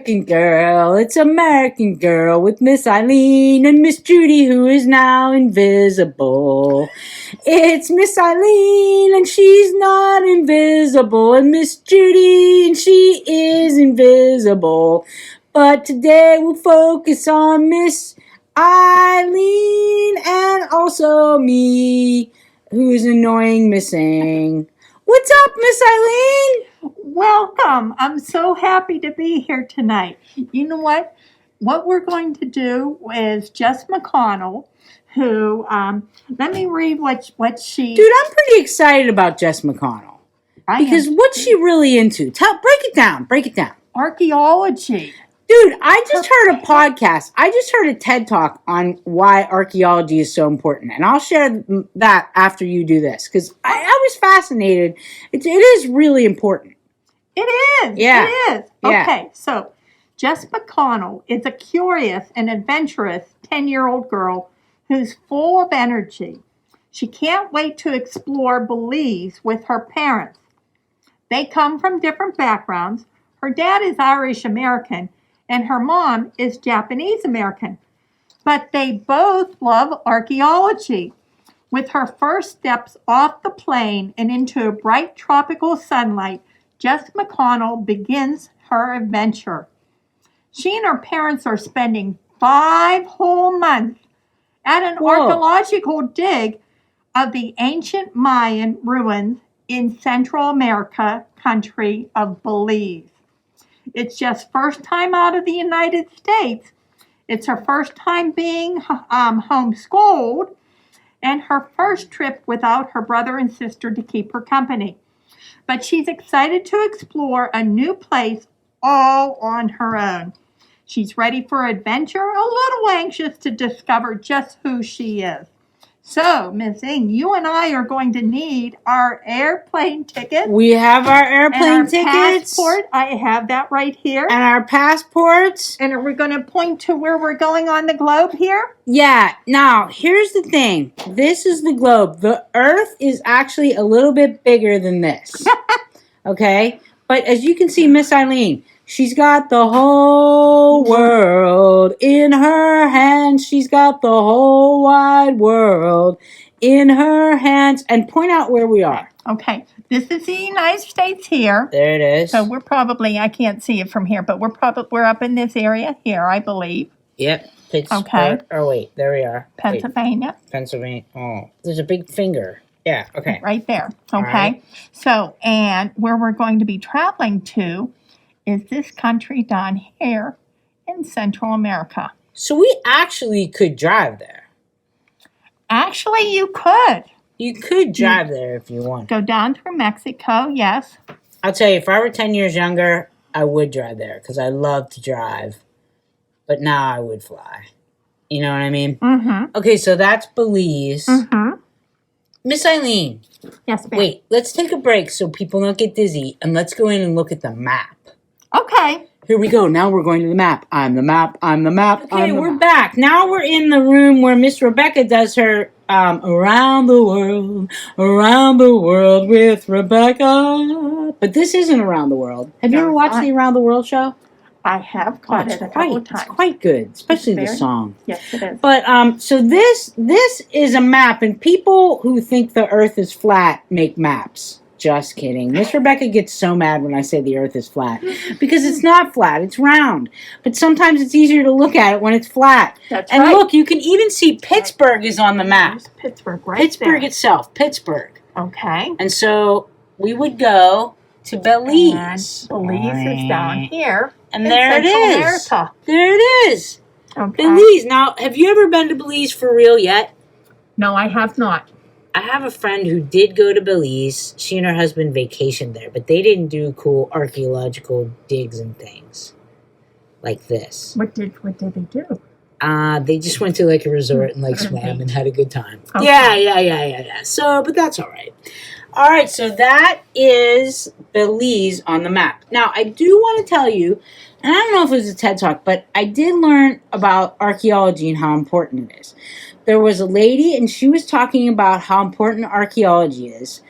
American Girl. It's American Girl with Miss Eileen and Miss Judy, who is now invisible. It's Miss Eileen and she's not invisible, and Miss Judy and she is invisible. But today we'll focus on Miss Eileen and also me, who's annoying missing. What's up, Miss Eileen? Welcome. I'm so happy to be here tonight. You know what? What we're going to do is Jess McConnell, who, let me read what she... Dude, I'm pretty excited about Jess McConnell. Because what's she really into? Break it down. Archaeology. Dude, I just heard a podcast. I just heard a TED Talk on why archaeology is so important. And I'll share that after you do this. Because I was fascinated. It is really important. It is. Yeah. It is. Yeah. Okay, so Jess McConnell is a curious and adventurous 10-year-old girl who's full of energy. She can't wait to explore Belize with her parents. They come from different backgrounds. Her dad is Irish American and her mom is Japanese American. But they both love archaeology. With her first steps off the plane and into bright tropical sunlight, Jess McConnell begins her adventure. She and her parents are spending 5 whole months at an archaeological dig of the ancient Mayan ruins in Central America country of Belize. It's Jess' first time out of the United States. It's her first time being homeschooled and her first trip without her brother and sister to keep her company. But she's excited to explore a new place all on her own. She's ready for adventure, a little anxious to discover just who she is. So, Miss Ing, you and I are going to need our airplane tickets. We have our airplane tickets. Passport. I have that right here. And our passports. And are we going to point to where we're going on the globe here? Yeah. Now, here's the thing. This is the globe. The Earth is actually a little bit bigger than this. Okay? But as you can see, Miss Eileen, she's got the whole world in her hands. She's got the whole wide world in her hands. And point out where we are. Okay. This is the United States here. There it is. So we're probably, I can't see it from here, but we're up in this area here, I believe. Yep. Pittsburgh. Okay. Oh, wait. There we are. Pennsylvania. Wait. Pennsylvania. Oh, there's a big finger. Yeah. Okay. Right there. Okay. Right. So, and where we're going to be traveling to is this country down here in Central America. So we actually could drive there. Actually, you could. You could drive there if you want. Go down through Mexico, yes. I'll tell you, if I were 10 years younger, I would drive there because I love to drive. But now I would fly. You know what I mean? Mm-hmm. Okay, so that's Belize. Mm-hmm. Miss Eileen. Yes, ma'am. Wait, let's take a break so people don't get dizzy, and let's go in and look at the map. Okay. Here we go. Now we're going to the map. I'm the map. Okay, we're back. Now we're in the room where Miss Rebecca does her around the world with Rebecca. But this isn't Around the World. Have you ever watched the Around the World show? I have caught it a couple of times. It's quite good, especially the song. Yes, it is. But so this is a map, and people who think the Earth is flat make maps. Just kidding. Miss Rebecca gets so mad when I say the Earth is flat because it's not flat; it's round. But sometimes it's easier to look at it when it's flat. That's and right. Look, you can even see Pittsburgh is on the map. There's Pittsburgh, right Pittsburgh there. itself, Pittsburgh. Okay. And so we would go to Belize. And Belize is down here. And there it Central is. America. There it is. Okay. Belize. Now, have you ever been to Belize for real yet? No, I have not. I have a friend who did go to Belize. She and her husband vacationed there, but they didn't do cool archaeological digs and things like this. What did they do? They just went to like a resort and like swam and had a good time. Okay. Yeah. So, but that's all right. All right, so that is Belize on the map. Now, I do want to tell you, and I don't know if it was a TED Talk, but I did learn about archaeology and how important it is. There was a lady, and she was talking about how important archaeology is.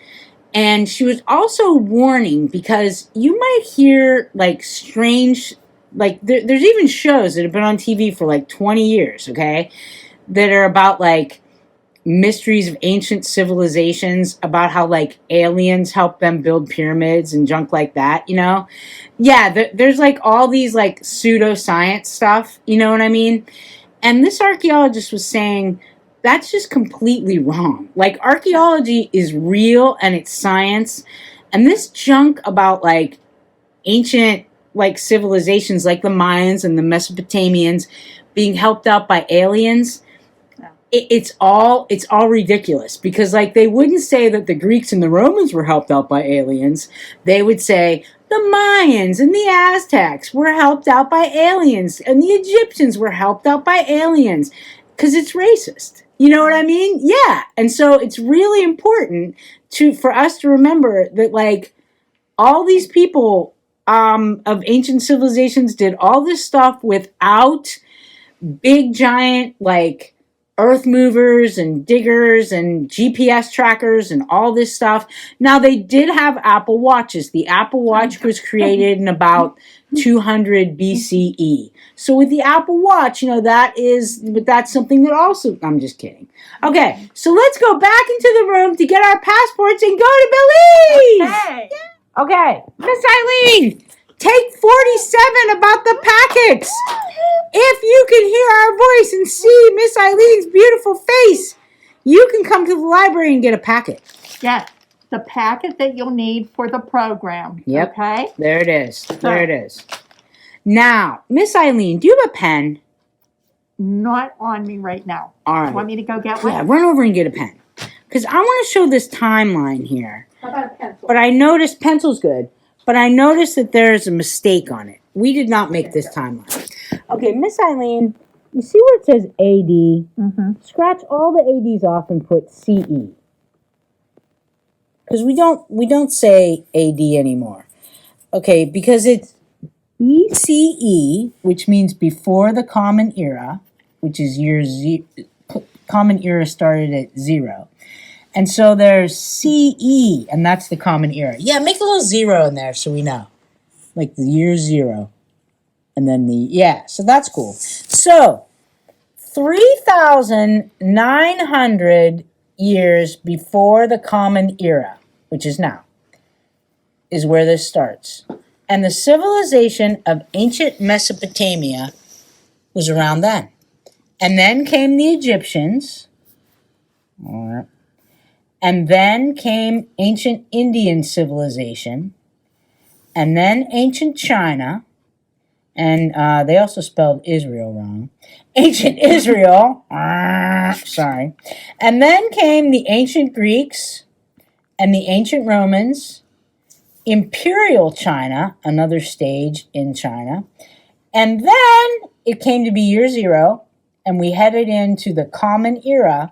And she was also warning, because you might hear, like, strange like there's even shows that have been on TV for like 20 years, okay, that are about like mysteries of ancient civilizations, about how like aliens helped them build pyramids and junk like that, you know? Yeah, there's like all these like pseudoscience stuff, you know what I mean? And this archaeologist was saying that's just completely wrong. Like, archaeology is real and it's science. And this junk about like ancient like civilizations like the Mayans and the Mesopotamians being helped out by aliens, it's all ridiculous, because like they wouldn't say that the Greeks and the Romans were helped out by aliens. They would say the Mayans and the Aztecs were helped out by aliens and the Egyptians were helped out by aliens, because it's racist. You know what I mean? Yeah. And so it's really important for us to remember that like all these people of ancient civilizations did all this stuff without big giant like earth movers and diggers and GPS trackers and all this stuff. Now they did have Apple Watches. The Apple Watch was created in about 200 BCE. So with the Apple Watch, but that's something that also, I'm just kidding. Okay, so let's go back into the room to get our passports and go to Belize. Okay, Miss Eileen, take 47 about the packets. If you can hear our voice and see Miss Eileen's beautiful face, you can come to the library and get a packet. Yes, the packet that you'll need for the program. Yep. Okay? There it is. There it is. Now, Miss Eileen, do you have a pen? Not on me right now. All right. Want me to go get one? Yeah, run over and get a pen. Because I want to show this timeline here. How about a pencil? But I noticed, pencil's good, but I noticed that there's a mistake on it. We did not make this timeline. Okay, Miss Eileen, you see where it says AD? Mm-hmm. Scratch all the ADs off and put CE. Because we don't say AD anymore. Okay, because it's BCE, which means before the Common Era, which is Common Era started at 0. And so there's CE, and that's the Common Era. Yeah, make a little 0 in there so we know. Like the year 0. And then so that's cool. So, 3,900 years before the Common Era, which is now, is where this starts. And the civilization of ancient Mesopotamia was around then. And then came the Egyptians. And then came ancient Indian civilization. And then ancient China. And they also spelled Israel wrong. Ancient Israel. Sorry. And then came the ancient Greeks and the ancient Romans. Imperial China, another stage in China. And then it came to be year 0. And we headed into the Common Era.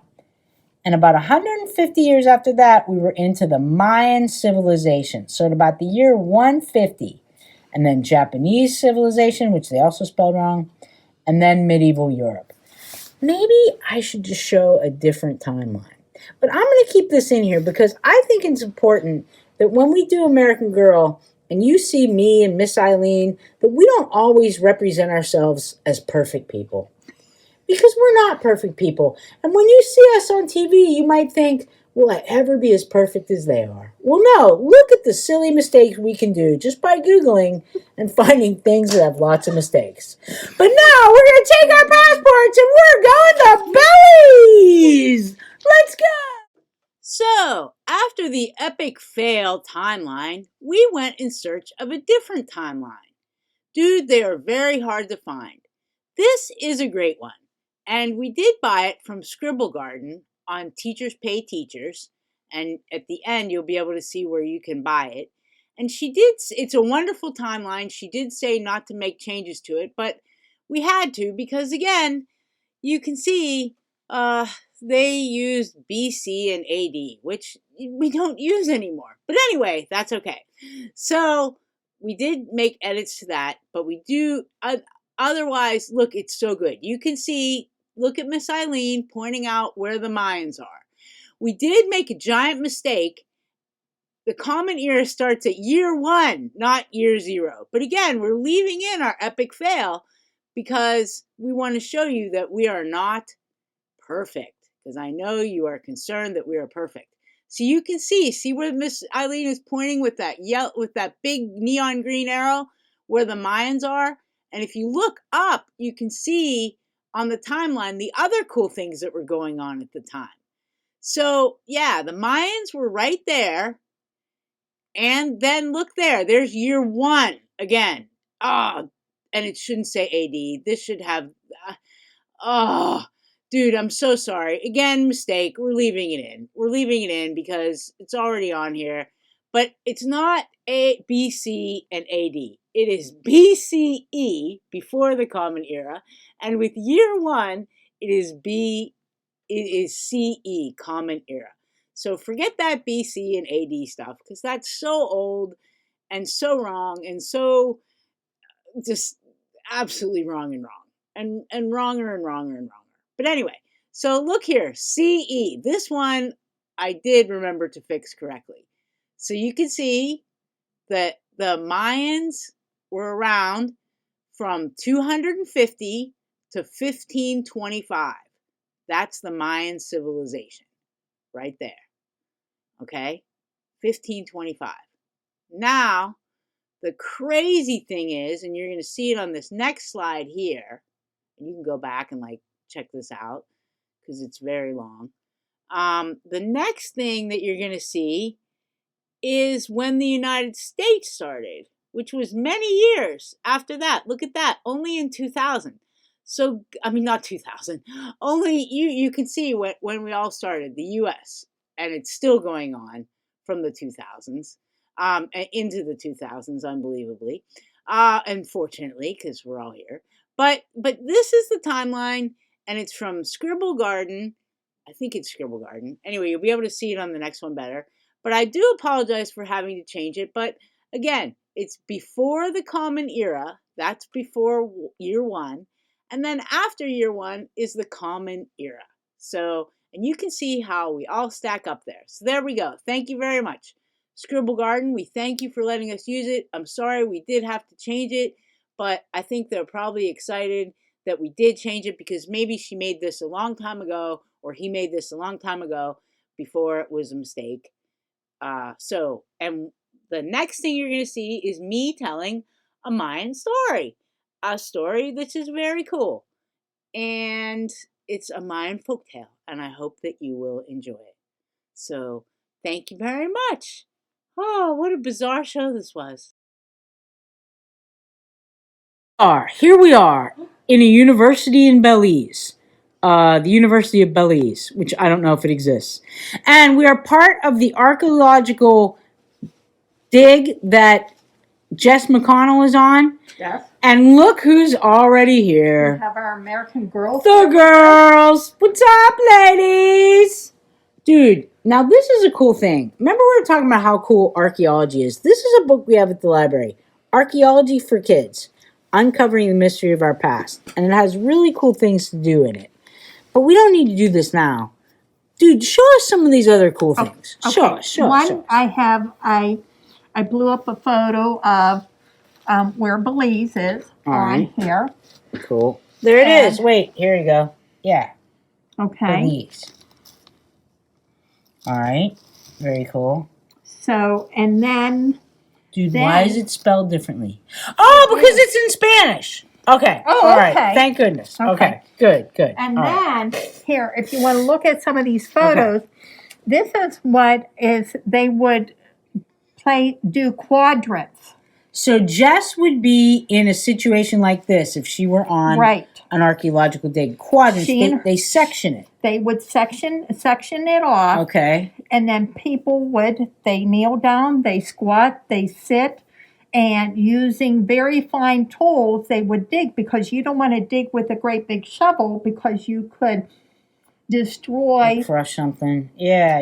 And about 150 years after that, we were into the Mayan civilization. So at about the year 150. And then Japanese civilization, which they also spelled wrong, and then medieval Europe. Maybe I should just show a different timeline. But I'm going to keep this in here because I think it's important that when we do American Girl, and you see me and Miss Eileen, that we don't always represent ourselves as perfect people. Because we're not perfect people. And when you see us on TV, you might think, will I ever be as perfect as they are? Well, no. Look at the silly mistakes we can do just by Googling and finding things that have lots of mistakes. But now we're going to take our passports and we're going to Belize! Let's go! So, after the epic fail timeline, we went in search of a different timeline. Dude, they are very hard to find. This is a great one. And we did buy it from Scribble Garden on Teachers Pay Teachers, and at the end you'll be able to see where you can buy it. And it's a wonderful timeline. She did say not to make changes to it, but we had to because, again, you can see they used BC and AD, which we don't use anymore. But anyway, that's okay. So we did make edits to that, but we do, otherwise, look, it's so good. You can see, look at Miss Eileen pointing out where the Mayans are. We did make a giant mistake the Common Era starts at year 1, not year 0. But again, we're leaving in our epic fail because we want to show you that we are not perfect. Because I know you are concerned that we are perfect. So you can see where Miss Eileen is pointing with that big neon green arrow where the Mayans are. And if you look up, you can see on the timeline the other cool things that were going on at the time. So yeah, the Mayans were right there. And then look there, there's year 1 again. And it shouldn't say AD. This should have, dude, I'm so sorry. Again, mistake. We're leaving it in. We're leaving it in because it's already on here. But it's not BC and AD. It is BCE, before the Common Era. And with year 1, it is CE, Common Era. So forget that BC and AD stuff because that's so old and so wrong and so just absolutely wrong and wronger and wronger and wronger. But anyway, so look here, CE. This one I did remember to fix correctly. So you can see that the Mayans were around from 250 to 1525. That's the Mayan civilization right there. Okay? 1525. Now, the crazy thing is, and you're going to see it on this next slide here, and you can go back and check this out because it's very long. The next thing that you're going to see is when the United States started, which was many years after that. Look at that, only in 2000. So, I mean, not 2000, only you can see when we all started, the U.S., and it's still going on from the 2000s into the 2000s, unbelievably, unfortunately, because we're all here. But this is the timeline, and it's from Scribble Garden. I think it's Scribble Garden. Anyway, you'll be able to see it on the next one better. But I do apologize for having to change it. But again, it's before the Common Era. That's before year 1. And then after year 1 is the Common Era. So, and you can see how we all stack up there. So there we go. Thank you very much. Scribble Garden, we thank you for letting us use it. I'm sorry we did have to change it, but I think they're probably excited that we did change it because maybe she made this a long time ago or he made this a long time ago before it was a mistake. And the next thing you're going to see is me telling a Mayan story. A story that is very cool. And it's a Mayan folktale, and I hope that you will enjoy it. So, thank you very much. Oh, what a bizarre show this was. Here we are in a university in Belize. The University of Belize, which I don't know if it exists. And we are part of the archaeological dig that Jess McConnell is on. Yes. And look who's already here. We have our American girls. The girls. What's up, ladies? Dude, now this is a cool thing. Remember we were talking about how cool archaeology is. This is a book we have at the library. Archaeology for Kids. Uncovering the Mystery of Our Past. And it has really cool things to do in it. But we don't need to do this now. Dude, show us some of these other cool things. Okay. Show us. One, I blew up a photo of where Belize is on here. Cool. There it is. Wait, here you go. Yeah. Okay. Belize. All right. Very cool. So, and then... Dude, why is it spelled differently? Oh, because it's in Spanish. Okay. Oh, all right. okay. Thank goodness. Okay. Good. And then, here, if you want to look at some of these photos, this is what they would do quadrants. So Jess would be in a situation like this if she were on an archaeological dig. Quadrants, they section it. They would section it off. Okay. And then people they kneel down, they squat, they sit, and using very fine tools, they would dig because you don't want to dig with a great big shovel because you could destroy, crush something. Yeah.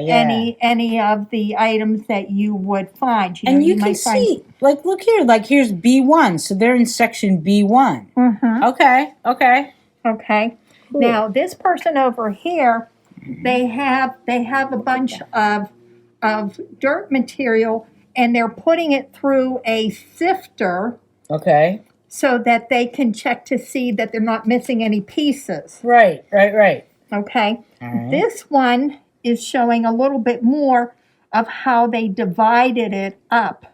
Any of the items that you would find. And you can see, look here, here's B1, so they're in section B1. Mm-hmm. Okay. Cool. Now this person over here, they have a bunch of of dirt material, and they're putting it through a sifter Okay. so that they can check to see that they're not missing any pieces. Right. Okay. All right. This one is showing a little bit more of how they divided it up.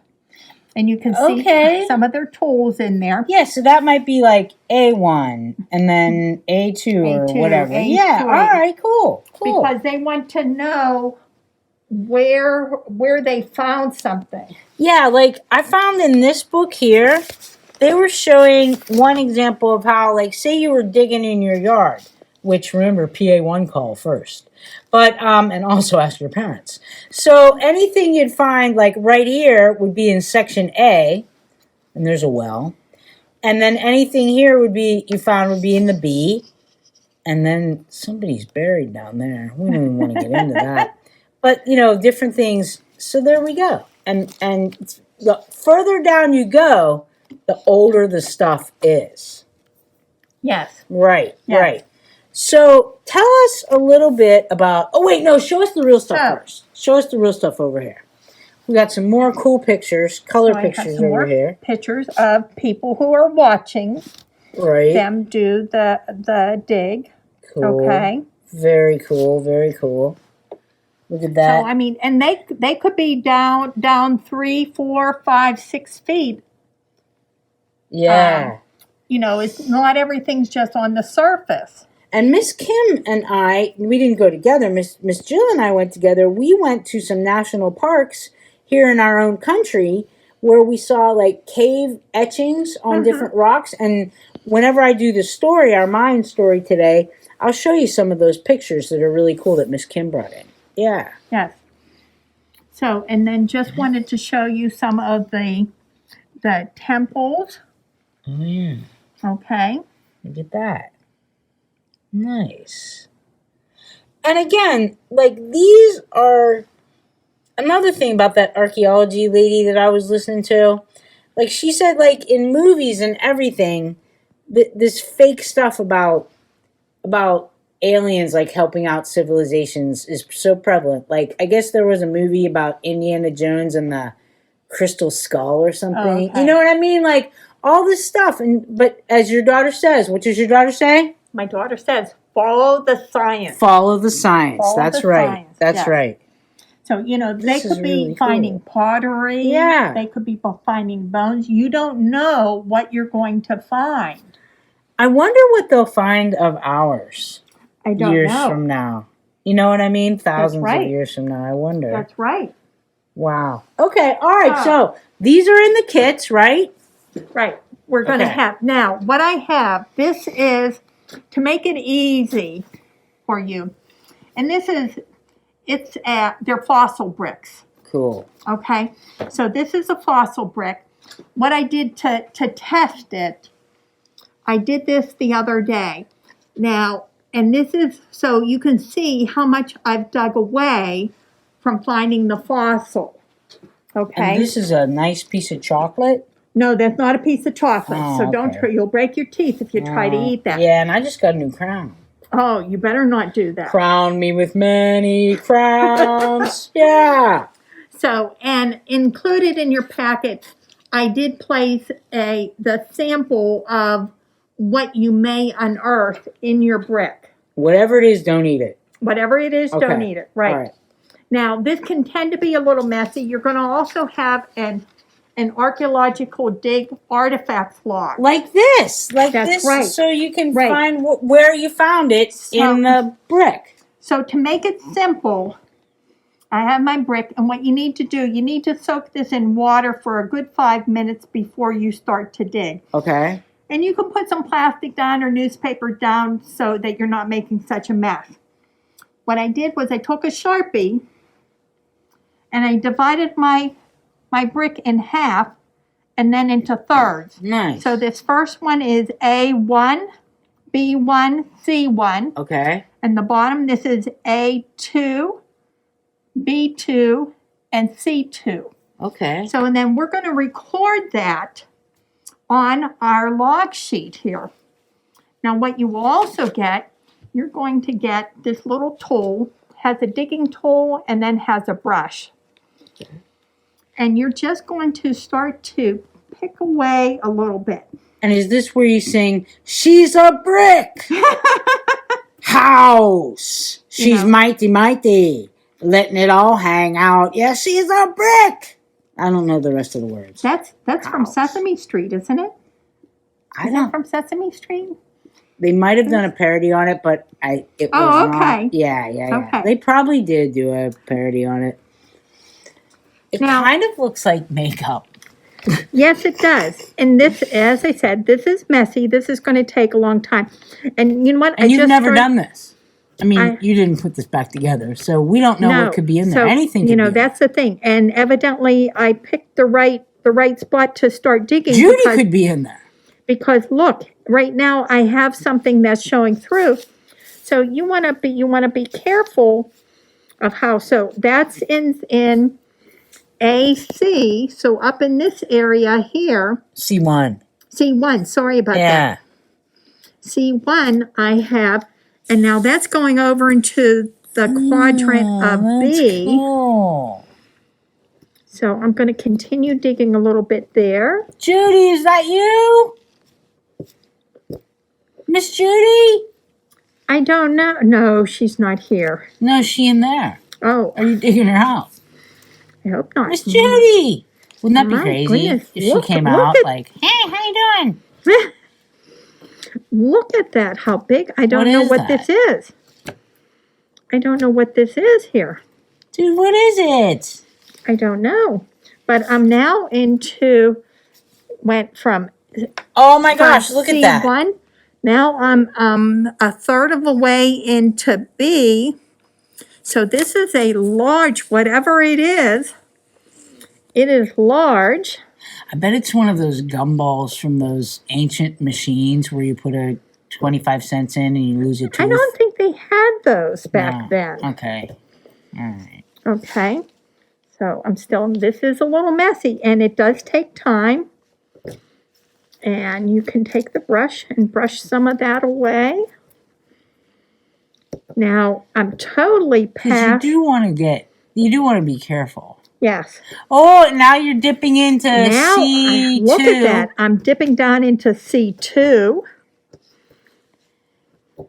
And you can see some of their tools in there. Yeah, so that might be like A1 and then A2 or A2, whatever. A3. Yeah, all right, cool. Because they want to know where they found something. Yeah, like I found in this book here, they were showing one example of how, like, say you were digging in your yard, which remember PA1 call first. But and also ask your parents. So anything you'd find like right here would be in section A, and there's a well. And then anything here would be in the B, and then somebody's buried down there. We don't even want to get into that. But different things. So there we go. And the further down you go, the older the stuff is. Yes. Right. So tell us a little bit about. Oh wait, no. Show us the real stuff first. Show us the real stuff over here. We got some more cool pictures, color pictures over here. Pictures of people who are watching them do the dig. Cool. Okay. Very cool. Look at that. So I mean, and they could be down 3, 4, 5, 6 feet. Yeah. It's not everything's just on the surface. And Miss Kim and I, we didn't go together. Miss Jill and I went together. We went to some national parks here in our own country where we saw like cave etchings on different rocks. And whenever I do the story, our Mayan story today, I'll show you some of those pictures that are really cool that Miss Kim brought in. Yeah. Yes. So, and then just wanted to show you some of the temples. Oh, yeah. Okay. Look at that. Nice. And again, like these are another thing about that archaeology lady that I was listening to. Like she said, like in movies and everything, this fake stuff about aliens like helping out civilizations is so prevalent. Like I guess there was a movie about Indiana Jones and the Crystal Skull or something. Oh, okay. You know what I mean? Like all this stuff. But as your daughter says, what does your daughter say? My daughter says, follow the science. Follow the science. That's right. That's right. So, they could be finding pottery. Yeah. They could be finding bones. You don't know what you're going to find. I wonder what they'll find of ours I don't years know. from now. You know what I mean? Thousands That's right. of years from now. I wonder. That's right. Wow. Okay. All right. So these are in the kits, right? Right. We're going to have. Now, what I have, this is to make it easy for you. And they're fossil bricks. Cool. Okay. So this is a fossil brick. What I did to test it, I did this the other day. Now, and this is so you can see how much I've dug away from finding the fossil. Okay. And this is a nice piece of chocolate? No, that's not a piece of chocolate. So don't you'll break your teeth if you try to eat that. Yeah, and I just got a new crown. Oh, you better not do that. Crown me with many crowns. Yeah. So, and included in your packet, I did place the sample of what you may unearth in your brick. Whatever it is, don't eat it. Whatever it is, don't eat it. Right. All right. Now, this can tend to be a little messy. You're going to also have an archaeological dig artifacts log. Like this. That's right. So you can find where you found it in the brick. So to make it simple, I have my brick, and what you need to do, you need to soak this in water for a good 5 minutes before you start to dig. Okay. And you can put some plastic down or newspaper down so that you're not making such a mess. What I did was I took a Sharpie and I divided my brick in half and then into thirds. Nice. So this first one is A1, B1, C1. Okay. And the bottom, this is A2, B2, and C2. Okay. So, and then we're going to record that on our log sheet here. Now, what you will also get, you're going to get this little tool, has a digging tool and then has a brush. And you're just going to start to pick away a little bit. And is this where you sing, she's a brick house? She's mighty, mighty, letting it all hang out. Yeah, she's a brick. I don't know the rest of the words. That's from Sesame Street, isn't it? Is that from Sesame Street? They might have done a parody on it, but it was okay. not. Yeah. Okay. They probably did do a parody on it. It kind of looks like makeup. Yes, it does. And this, as I said, this is messy. This is going to take a long time. And you know what? And you've never done this. I mean, you didn't put this back together, so we don't know what could be in there. Anything could be that's the thing. And evidently, I picked the right spot to start digging. Judy could be in there. Because look, right now I have something that's showing through. So you want to be careful of how. So that's in AC. So up in this area here. C1. Sorry about that. C1 I have, and now that's going over into the quadrant of B. Cool. So I'm going to continue digging a little bit there. Judy, is that you? Miss Judy? I don't know. No, she's not here. No, is she in there? Oh. Are you digging her house? I hope not. Miss Judy! Wouldn't that be crazy goodness. if she came out like, hey, how you doing? Look at that. How big. I don't know what this is. I don't know what this is here. Dude, what is it? I don't know. But I'm now went from oh my gosh, look at that. C1. Now I'm a third of the way into B. So this is a large, whatever it is large. I bet it's one of those gumballs from those ancient machines where you put a 25 cents in and you lose a tooth. I don't think they had those back then. Okay. All right. Okay. So this is a little messy, and it does take time. And you can take the brush and brush some of that away. Now, I'm totally past. You do want to be careful. Yes. Oh, now you're dipping into C2. Look at that. I'm dipping down into C2.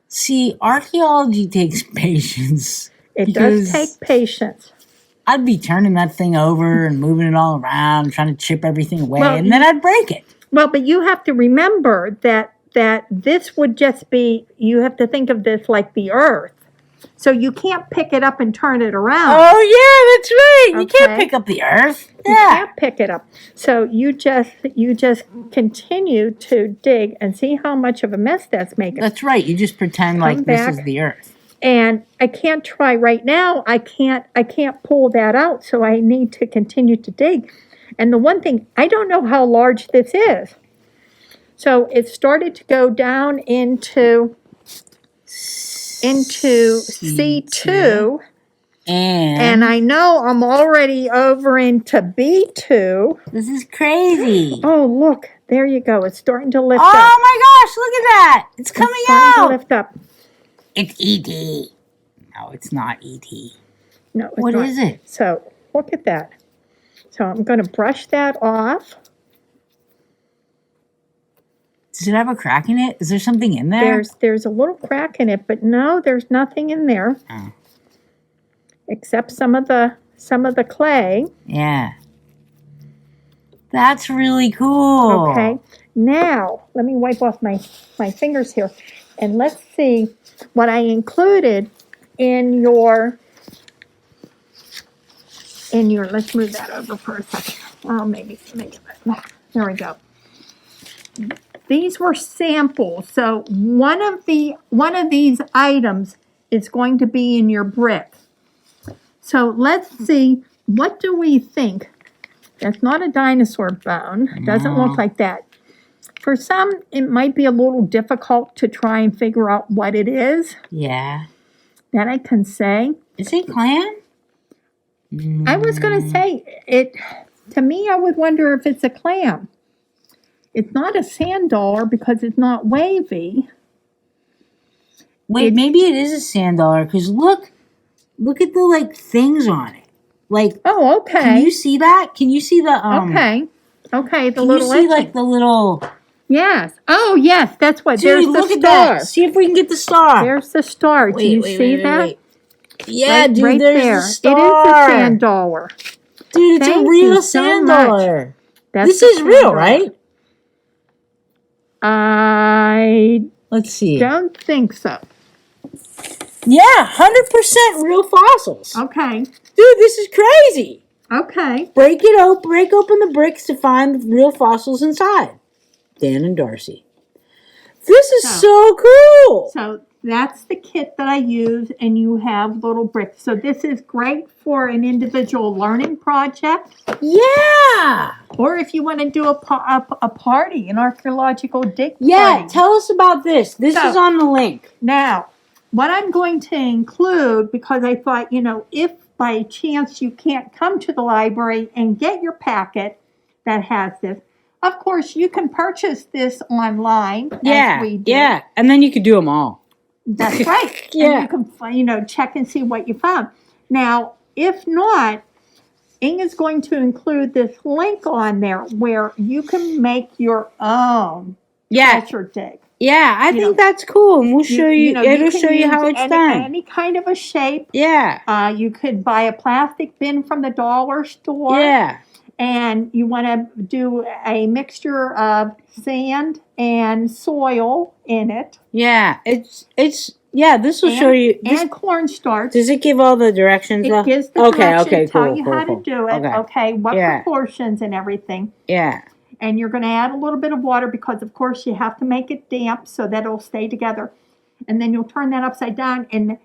See, archaeology takes patience. It does take patience. I'd be turning that thing over and moving it all around, trying to chip everything away, and then I'd break it. Well, but you have to remember that this would just be, you have to think of this like the earth. So you can't pick it up and turn it around. Oh, yeah, that's right. Okay. You can't pick up the earth. Yeah. You can't pick it up. So you just continue to dig and see how much of a mess that's making. That's right. You just pretend like this is the earth. And I can't try right now. I can't pull that out, so I need to continue to dig. And the one thing, I don't know how large this is. So it started to go down into C2. And I know I'm already over into B2. This is crazy. Oh, look. There you go. It's starting to lift up. Oh, my gosh. Look at that. It's coming out. To lift up. It's E.T. No, it's not E.T. No, it's not. What is it? So, look at that. So, I'm going to brush that off. Does it have a crack in it? Is there something in there? There's a little crack in it, but no, there's nothing in there. Oh. Except some of the clay. Yeah. That's really cool. Okay. Now, let me wipe off my fingers here. And let's see what I included in your, let's move that over for a second. Oh, maybe, there we go. These were samples. So one of these items is going to be in your brick. So let's see, what do we think? That's not a dinosaur bone. It doesn't look like that. For some, it might be a little difficult to try and figure out what it is. Yeah. That I can say. Is it clam? I was going to say, to me, I would wonder if it's a clam. It's not a sand dollar because it's not wavy. Wait, maybe it is a sand dollar because look, Look at the like things on it. Like, Oh, okay. can you see that? Can you see the Okay. Okay, the Can little you see etching. like the little? Yes. Oh, yes. That's what. Dude, There's the look at star. that. See if we can get the star. There's the star. Do you see that? Wait. Yeah, dude, right there's there. the star. It is a sand dollar. Dude, it's Thank a real you so sand much. dollar. That's This the is sand real, dollar. right? Let's see. Don't think so. Yeah, 100% real fossils. Okay. Dude, this is crazy. Okay. Break open the bricks to find the real fossils inside. Dan and Darcy. This is so cool. So that's the kit that I use, and you have little bricks. So this is great for an individual learning project. Yeah. Or if you want to do a party, an archaeological dig party. Yeah, tell us about this. This is on the link. Now, what I'm going to include, because I thought, if by chance you can't come to the library and get your packet that has this, of course, you can purchase this online. Yeah, as we did. yeah, and then you could do them all. That's right. Yeah. And you can, check and see what you found. Now, if not, Inga's going to include this link on there where you can make your own treasure dig. Yeah, I think that's cool, and we'll show you. It'll show you how it's done. Any kind of a shape. Yeah. You could buy a plastic bin from the dollar store. Yeah. And you want to do a mixture of sand and soil in it. Yeah, it's this will show you. And cornstarch. Does it give all the directions? It gives the directions, cool, tell you how to do it. Okay, what proportions and everything. Yeah. And you're going to add a little bit of water because, of course, you have to make it damp so that it'll stay together. And then you'll turn that upside down, and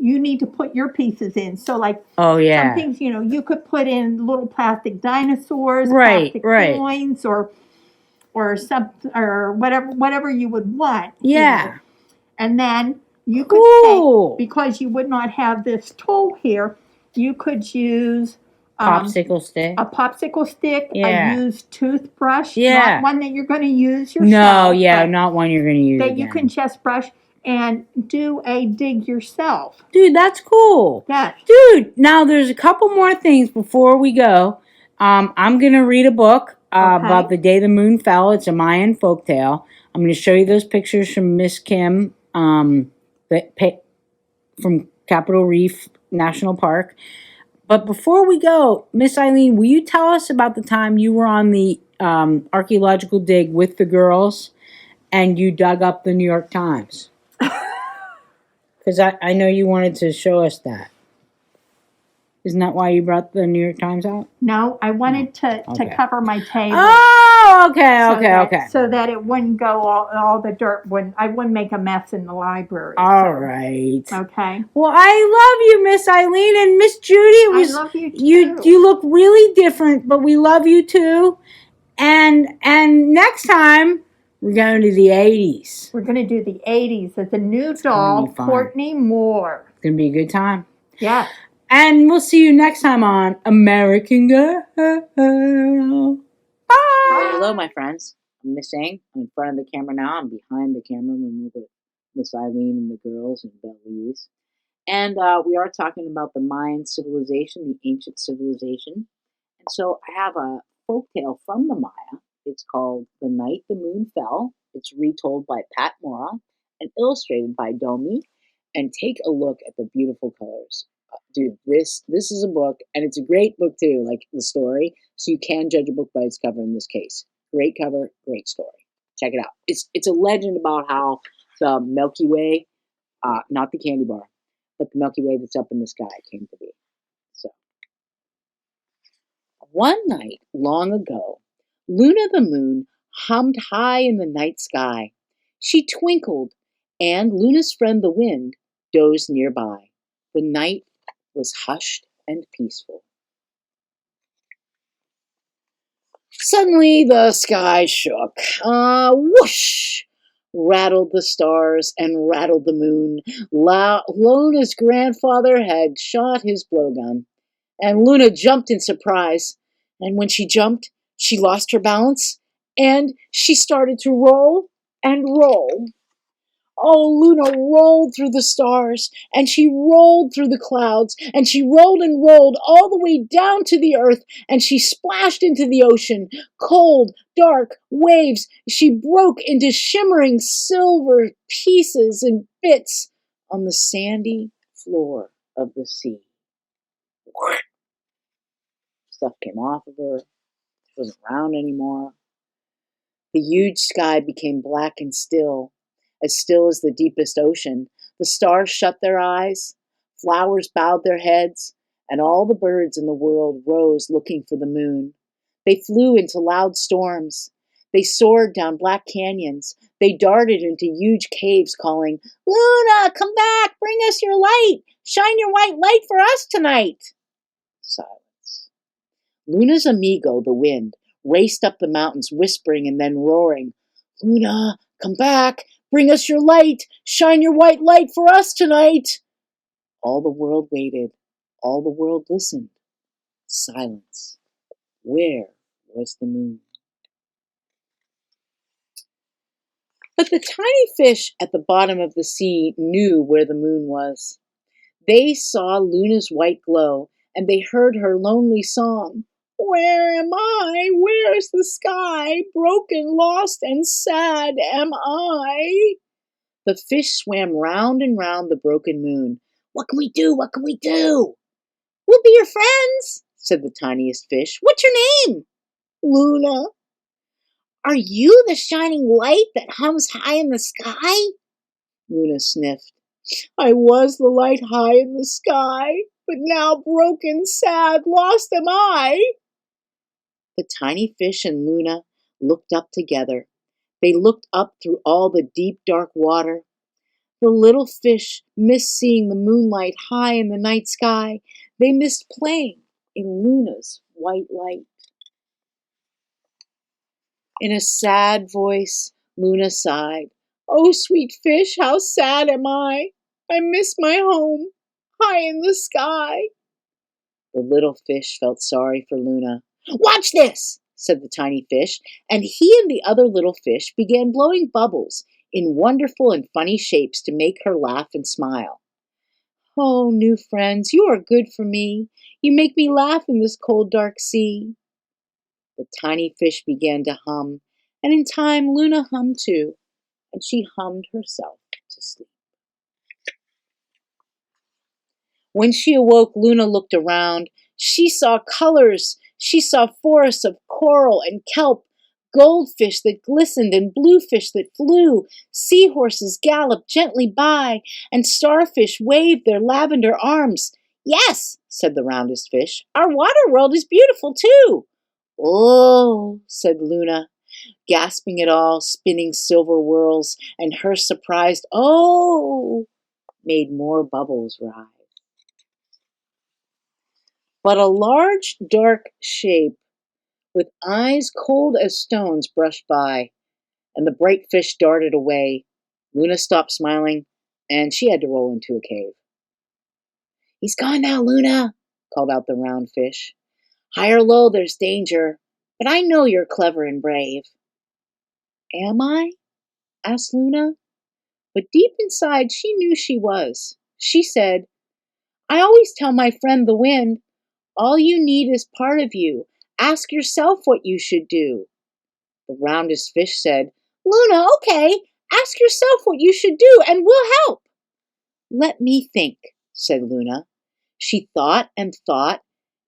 you need to put your pieces in. So, some things, you could put in little plastic dinosaurs, plastic coins, or whatever you would want. Yeah. And then you could take, because you would not have this tool here, you could use popsicle stick. A popsicle stick, a used toothbrush, not one that you're going to use yourself. No, not one you're going to use. That you can just brush and do a dig yourself. Dude, that's cool. Yes. Dude, now there's a couple more things before we go. I'm going to read a book about the day the moon fell. It's a Mayan folktale. I'm going to show you those pictures from Miss Kim from Capitol Reef National Park. But before we go, Miss Eileen, will you tell us about the time you were on the archaeological dig with the girls and you dug up the New York Times? Because I know you wanted to show us that. Isn't that why you brought the New York Times out? No, I wanted to cover my table. Oh, okay. So that it wouldn't go all the dirt. I wouldn't make a mess in the library. All right. Okay. Well, I love you, Miss Eileen, and Miss Judy. I love you too. You look really different, but we love you too. And next time we're going to the 80s. We're going to do the 80s as a new doll, Courtney Moore. It's going to be a good time. Yeah. And we'll see you next time on American Girl. Bye. Hello, my friends. I'm Miss Ang. I'm in front of the camera now. I'm behind the camera when we're with Miss Eileen and the girls and Belize. And we are talking about the Mayan civilization, the ancient civilization. And so I have a folktale from the Maya. It's called The Night the Moon Fell. It's retold by Pat Mora and illustrated by Domi. And take a look at the beautiful colors. Dude, this is a book, and it's a great book too, like the story. So you can judge a book by its cover in this case. Great cover, great story. Check it out. It's a legend about how the Milky Way, not the candy bar, but the Milky Way that's up in the sky came to be. So, one night long ago, Luna the moon hummed high in the night sky. She twinkled, and Luna's friend the wind dozed nearby. The night was hushed and peaceful. Suddenly the sky shook. Whoosh! Rattled the stars and rattled the moon. Luna's grandfather had shot his blowgun, and Luna jumped in surprise. And when she jumped, she lost her balance, and she started to roll and roll. Oh, Luna rolled through the stars, and she rolled through the clouds, and she rolled and rolled all the way down to the earth, and she splashed into the ocean. Cold, dark waves, she broke into shimmering silver pieces and bits on the sandy floor of the sea. Stuff came off of her. She wasn't round anymore. The huge sky became black and still as the deepest ocean. The stars shut their eyes, flowers bowed their heads, and all the birds in the world rose looking for the moon. They flew into loud storms. They soared down black canyons. They darted into huge caves calling, "Luna, come back, bring us your light. Shine your white light for us tonight." Silence. Luna's amigo, the wind, raced up the mountains, whispering and then roaring, "Luna, come back! Bring us your light! Shine your white light for us tonight!" All the world waited. All the world listened. Silence. Where was the moon? But the tiny fish at the bottom of the sea knew where the moon was. They saw Luna's white glow, and they heard her lonely song. "Where am I? Where's the sky? Broken, lost, and sad am I." The fish swam round and round the broken moon. "What can we do? What can we do?" "We'll be your friends," said the tiniest fish. "What's your name?" "Luna." "Are you the shining light that hums high in the sky?" Luna sniffed. "I was the light high in the sky, but now broken, sad, lost am I." The tiny fish and Luna looked up together. They looked up through all the deep, dark water. The little fish missed seeing the moonlight high in the night sky. They missed playing in Luna's white light. In a sad voice, Luna sighed. "Oh, sweet fish, how sad am I! I miss my home high in the sky." The little fish felt sorry for Luna. "Watch this," said the tiny fish, and he and the other little fish began blowing bubbles in wonderful and funny shapes to make her laugh and smile. "Oh, new friends, you are good for me. You make me laugh in this cold, dark sea." The tiny fish began to hum, and in time Luna hummed too, and she hummed herself to sleep. When she awoke, Luna looked around. She saw colors. She saw forests of coral and kelp, goldfish that glistened and bluefish that flew. Seahorses galloped gently by, and starfish waved their lavender arms. "Yes," said the roundest fish, "our water world is beautiful too." "Oh," said Luna, gasping it all, spinning silver whirls, and her surprised "oh" made more bubbles rise. But a large, dark shape with eyes cold as stones brushed by, and the bright fish darted away. Luna stopped smiling, and she had to roll into a cave. "He's gone now, Luna," called out the round fish. "High or low, there's danger, but I know you're clever and brave." "Am I?" asked Luna. But deep inside, she knew she was. She said, "I always tell my friend the wind, all you need is part of you. Ask yourself what you should do." The roundest fish said, "Luna, okay, ask yourself what you should do and we'll help." "Let me think," said Luna. She thought, and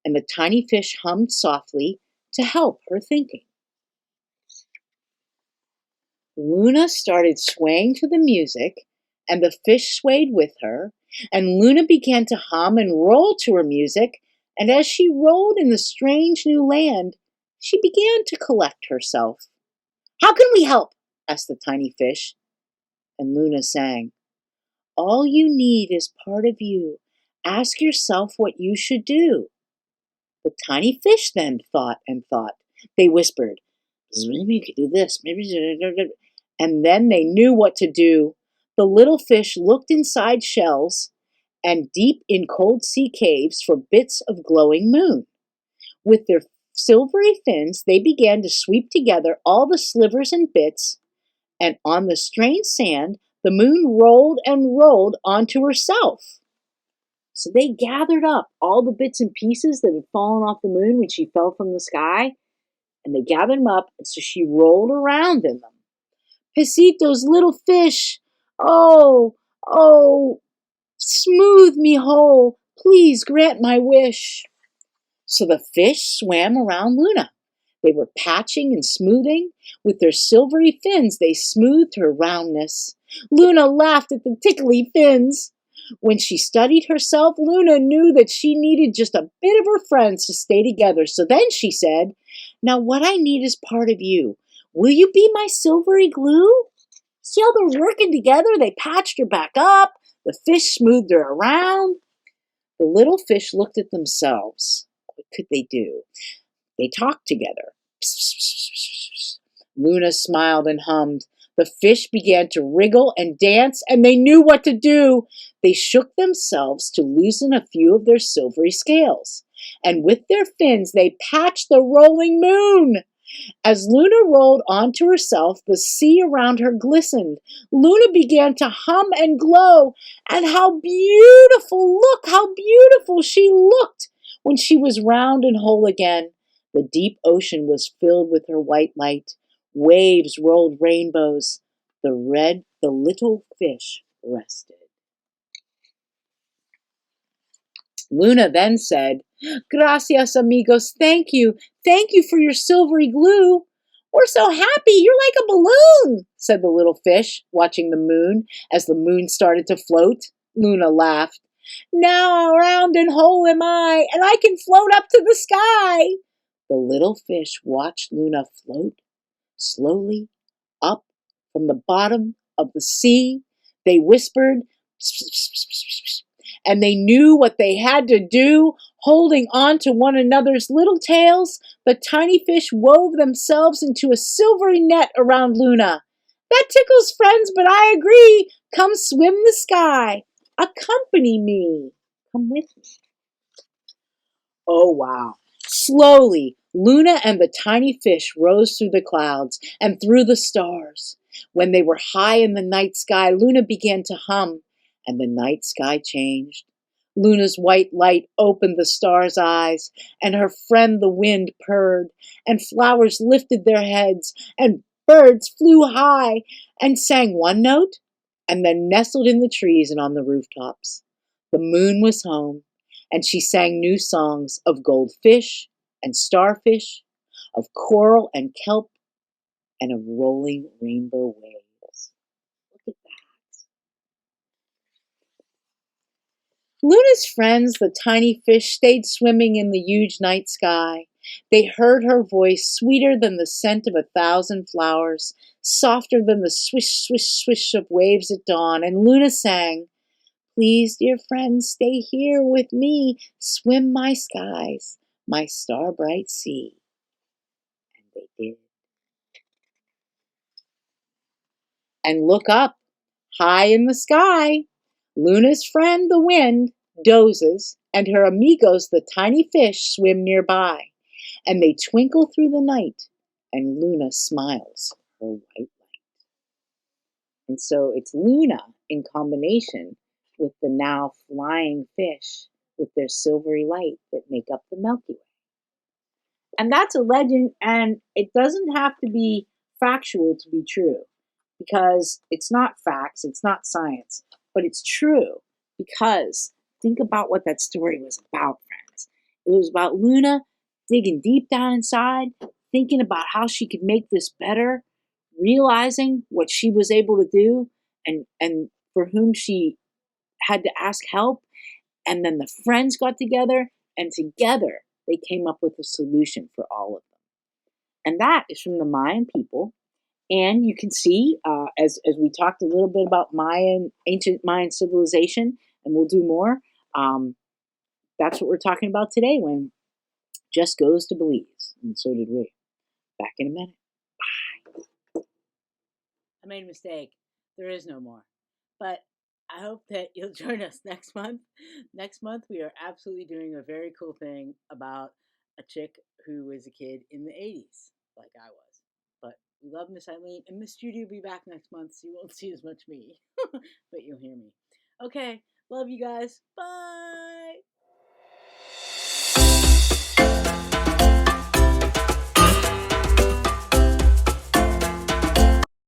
the tiny fish hummed softly to help her thinking. Luna started swaying to the music, and the fish swayed with her, and Luna began to hum and roll to her music, and as she rolled in the strange new land, she began to collect herself. "How can we help?" asked the tiny fish, and Luna sang, "All you need is part of you. Ask yourself what you should do." The tiny fish then thought and thought. They whispered, "Maybe you could do this, maybe," and then they knew what to do. The little fish looked inside shells and deep in cold sea caves for bits of glowing moon. With their silvery fins, they began to sweep together all the slivers and bits, and on the strange sand, the moon rolled and rolled onto herself. So they gathered up all the bits and pieces that had fallen off the moon when she fell from the sky, and they gathered them up, and so she rolled around in them. Pesitos, little fish, oh, oh, smooth me whole, please grant my wish. So the fish swam around Luna. They were patching and smoothing. With their silvery fins, they smoothed her roundness. Luna laughed at the tickly fins. When she studied herself, Luna knew that she needed just a bit of her friends to stay together. So then she said, now what I need is part of you. Will you be my silvery glue? See how they're working together? They patched her back up. The fish smoothed her around. The little fish looked at themselves. What could they do? They talked together. Luna smiled and hummed. The fish began to wriggle and dance, and they knew what to do. They shook themselves to loosen a few of their silvery scales, and with their fins they patched the rolling moon. As Luna rolled onto herself, the sea around her glistened. Luna began to hum and glow. And how beautiful, look how beautiful she looked when she was round and whole again. The deep ocean was filled with her white light. Waves rolled rainbows. The little fish rested. Luna then said, Gracias, amigos, thank you. Thank you for your silvery glue. We're so happy, you're like a balloon, said the little fish, watching the moon as the moon started to float. Luna laughed. Now round and whole am I, and I can float up to the sky. The little fish watched Luna float slowly up from the bottom of the sea. They whispered, pss, pss, pss, pss, pss, and they knew what they had to do. Holding on to one another's little tails, the tiny fish wove themselves into a silvery net around Luna. That tickles, friends, but I agree. Come swim the sky. Accompany me. Come with me. Oh, wow. Slowly, Luna and the tiny fish rose through the clouds and through the stars. When they were high in the night sky, Luna began to hum, and the night sky changed. Luna's white light opened the stars' eyes, and her friend the wind purred, and flowers lifted their heads, and birds flew high and sang one note, and then nestled in the trees and on the rooftops. The moon was home, and she sang new songs of goldfish and starfish, of coral and kelp, and of rolling rainbow waves. Look at that. Luna's friends, the tiny fish, stayed swimming in the huge night sky. They heard her voice, sweeter than the scent of 1,000 flowers, softer than the swish, swish, swish of waves at dawn, and Luna sang, Please, dear friends, stay here with me, swim my skies, my star-bright sea. And they did. And look up, high in the sky. Luna's friend, the wind, dozes, and her amigos, the tiny fish, swim nearby. And they twinkle through the night, and Luna smiles her white light. And so it's Luna in combination with the now flying fish with their silvery light that make up the Milky Way. And that's a legend, and it doesn't have to be factual to be true because it's not facts, it's not science, but it's true because think about what that story was about, friends. It was about Luna digging deep down inside, thinking about how she could make this better, realizing what she was able to do and for whom she had to ask help. And then the friends got together, and together they came up with a solution for all of them. And that is from the Mayan people. And you can see, as we talked a little bit about ancient Mayan civilization, and we'll do more, that's what we're talking about today when Jess goes to Belize. And so did we. Back in a minute. Bye. I made a mistake. There is no more. But I hope that you'll join us next month. Next month, we are absolutely doing a very cool thing about a chick who was a kid in the 80s, like I was. But We love Miss Eileen. And Miss Judy will be back next month, so you won't see as much me. But you'll hear me. Okay. Love you guys. Bye.